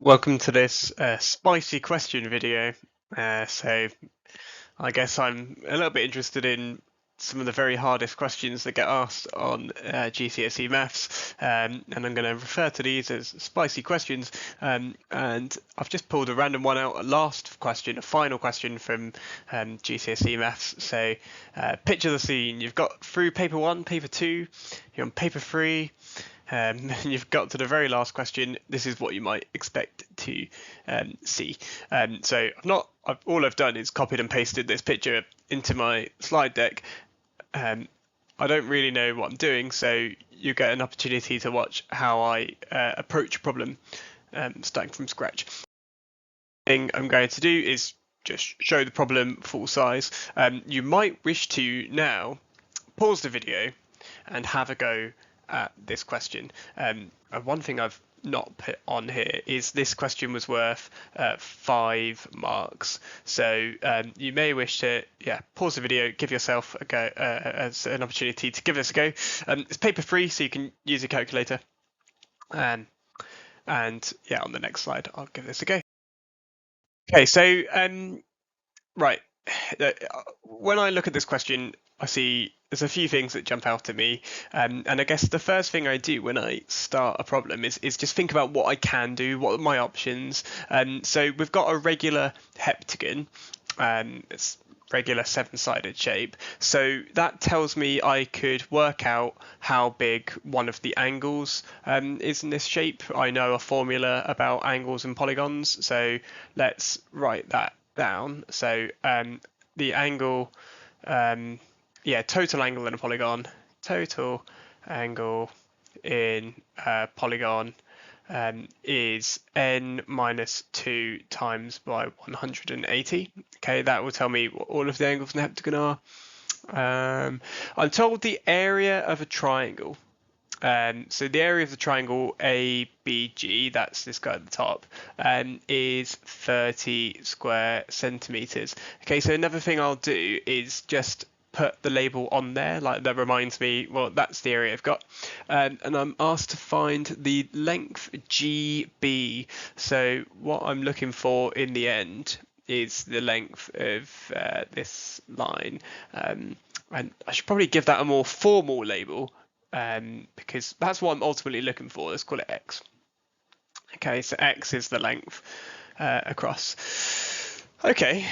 Welcome to this spicy question video. So I guess I'm a little bit interested in some of the very hardest questions that get asked on GCSE maths, and I'm going to refer to these as spicy questions. And I've just pulled a random one out, a last question, a final question from GCSE maths. So picture the scene. You've got through paper 1, paper 2, you're on paper 3. And you've got to the very last question. This is what you might expect to see. So all I've done is copied and pasted this picture into my slide deck. I don't really know what I'm doing, so you get an opportunity to watch how I approach a problem starting from scratch. The thing I'm going to do is just show the problem full size. You might wish to now pause the video and have a go at this question. One thing I've not put on here is this question was worth 5 marks. So you may wish to pause the video, give yourself a go as an opportunity to give this a go. It's paper free, so you can use a calculator. And on the next slide, I'll give this a go. Okay, so right, when I look at this question, I see there's a few things that jump out at me, and I guess the first thing I do when I start a problem is just think about what I can do, what are my options. So we've got a regular heptagon, it's regular 7-sided shape, so that tells me I could work out how big one of the angles is in this shape. I know a formula about angles and polygons, so let's write that down. So the angle, total angle in a polygon, total angle in a polygon is n minus 2 times by 180. Okay, that will tell me what all of the angles in the heptagon are. I'm told the area of a triangle. So the area of the triangle ABG, that's this guy at the top, is 30 square centimeters. Okay, so another thing I'll do is just put the label on there, like that reminds me, well, that's the area I've got. And I'm asked to find the length GB. So what I'm looking for in the end is the length of this line. And I should probably give that a more formal label, because that's what I'm ultimately looking for. Let's call it X. Okay, so X is the length across. Okay,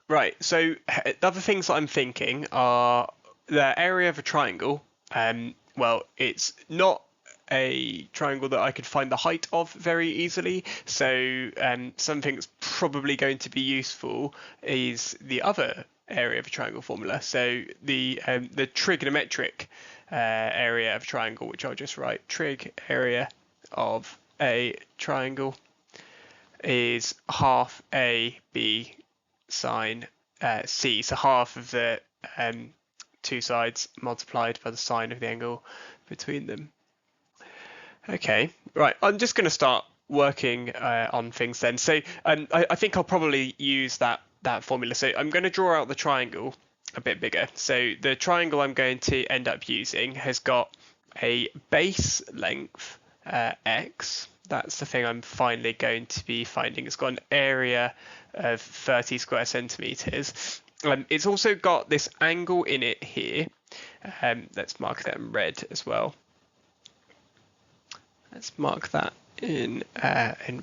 right, so the other things that I'm thinking are the area of a triangle. Well, it's not a triangle that I could find the height of very easily, so something that's probably going to be useful is the other area of a triangle formula. So the trigonometric area of a triangle, which I'll just write trig area of a triangle, is half AB sine C. So half of the two sides multiplied by the sine of the angle between them. Okay, right. I'm just going to start working on things then. So I think I'll probably use that formula. So I'm going to draw out the triangle a bit bigger. So the triangle I'm going to end up using has got a base length x. That's the thing I'm finally going to be finding. It's got an area of 30 square centimeters. It's also got this angle in it here. Let's mark that in red as well. Let's mark that in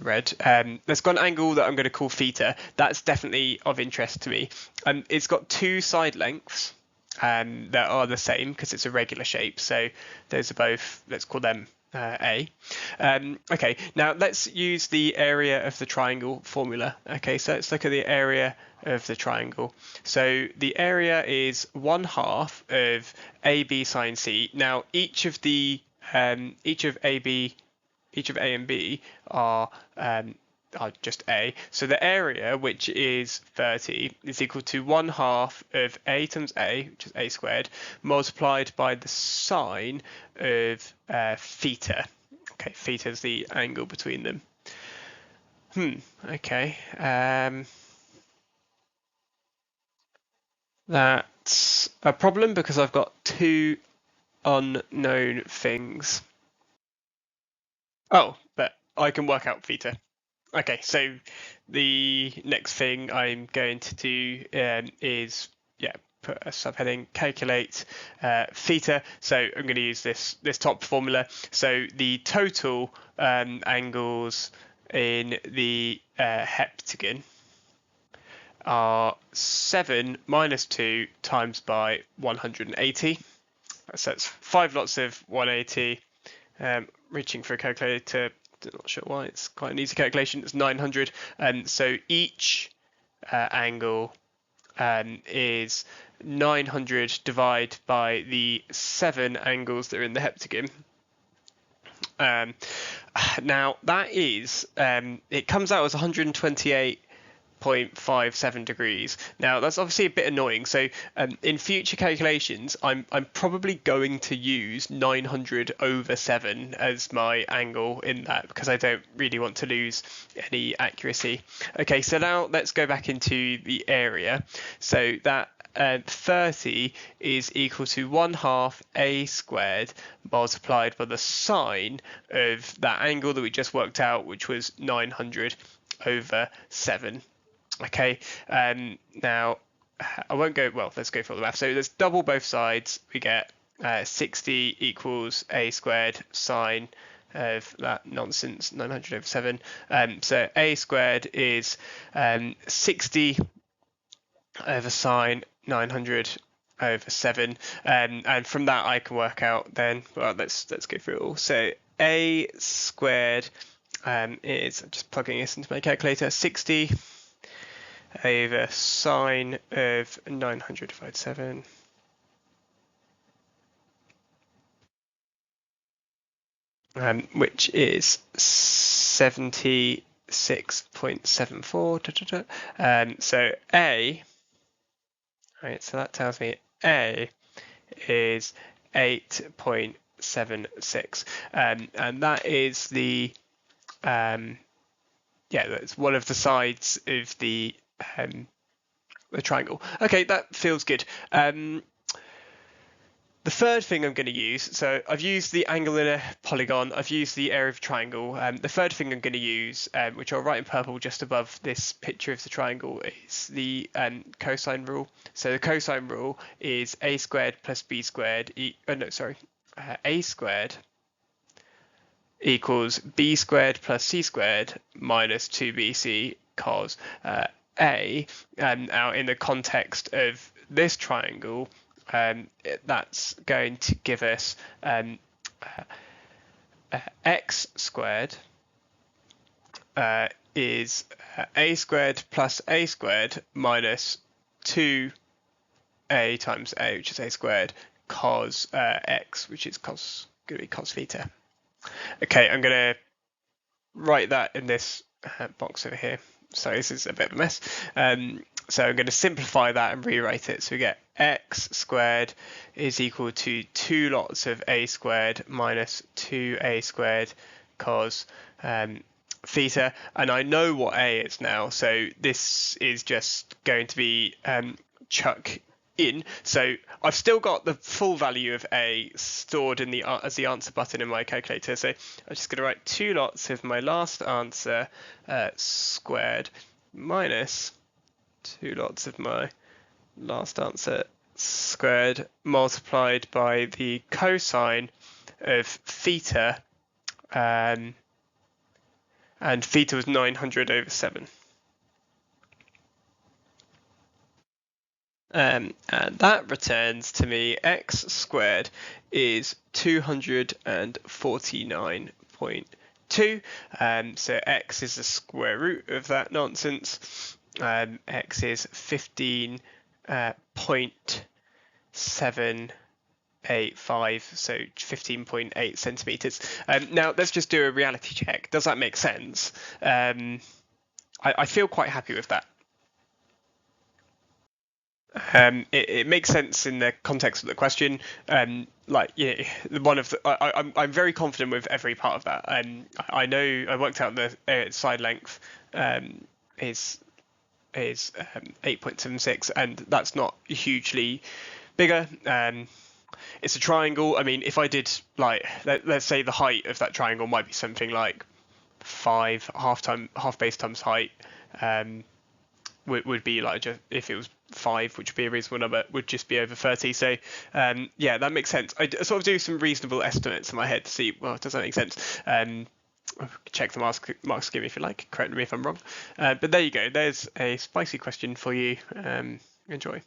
red. There's got an angle that I'm going to call theta. That's definitely of interest to me. It's got two side lengths that are the same because it's a regular shape. So those are both, let's call them A. Okay, now let's use the area of the triangle formula. Okay, so let's look at the area of the triangle. So the area is 1/2 of AB sine C. Now each of A and B are just A. So the area, which is 30, is equal to 1/2 of A times A, which is A squared, multiplied by the sine of theta. Okay, theta is the angle between them. Okay. That's a problem because I've got two unknown things. Oh, but I can work out theta. Okay, so the next thing I'm going to do is put a subheading calculate theta. So I'm going to use this top formula. So the total angles in the heptagon are 7 minus 2 times by 180. So that's 5 lots of 180. Reaching for a calculator, not sure why, it's quite an easy calculation. It's 900. So each angle is 900 divided by the 7 angles that are in the heptagon. Now that is, it comes out as 128.57 degrees. Now that's obviously a bit annoying. So in future calculations, I'm probably going to use 900 over 7 as my angle in that, because I don't really want to lose any accuracy. Okay, so now let's go back into the area. So that 30 is equal to 1/2 a squared multiplied by the sine of that angle that we just worked out, which was 900 over 7. Okay, now I won't go, well, let's go for the math. So let's double both sides. We get 60 equals a squared sine of that nonsense, 900 over 7. So a squared is 60 over sine 900 over 7, and from that I can work out then, well, let's go through it all. So a squared is, I'm just plugging this into my calculator, 60 over sine of 900 divided 7. Which is 76.74. So A, right, so that tells me A is 8.76, and that is the that's one of the sides of the triangle. Okay, that feels good. The third thing I'm going to use, so I've used the angle in a polygon, I've used the area of a triangle. The third thing I'm going to use, which I'll write in purple just above this picture of the triangle, is the cosine rule. So the cosine rule is a squared plus b squared, a squared equals b squared plus c squared minus 2bc cos a. Now in the context of this triangle, that's going to give us x squared is a squared plus a squared minus 2a times a, which is a squared, cos x, which is going to be cos theta. Okay, I'm going to write that in this box over here. Sorry, this is a bit of a mess. So I'm going to simplify that and rewrite it. So we get x squared is equal to 2 lots of a squared minus 2a squared cos theta. And I know what a is now, so this is just going to be chuck in. So I've still got the full value of a stored in the as the answer button in my calculator. So I'm just going to write 2 lots of my last answer squared minus 2 lots of my last answer squared multiplied by the cosine of theta, and theta was 900 over 7. And that returns to me x squared is 249.2. So x is the square root of that nonsense. X is 15.785, so 15.8 centimeters. Now let's just do a reality check. Does that make sense? I feel quite happy with that. It makes sense in the context of the question. I'm very confident with every part of that. I know I worked out the side length is 8.76, and that's not hugely bigger. It's a triangle. I mean, if I did, like, let's say the height of that triangle might be something like 5, half base times height would be like, just if it was 5, which would be a reasonable number, would just be over 30. So yeah, that makes sense. I sort of do some reasonable estimates in my head to see, well, does that make sense? Check the mark scheme if you like. Correct me if I'm wrong. But there you go. There's a spicy question for you. Enjoy.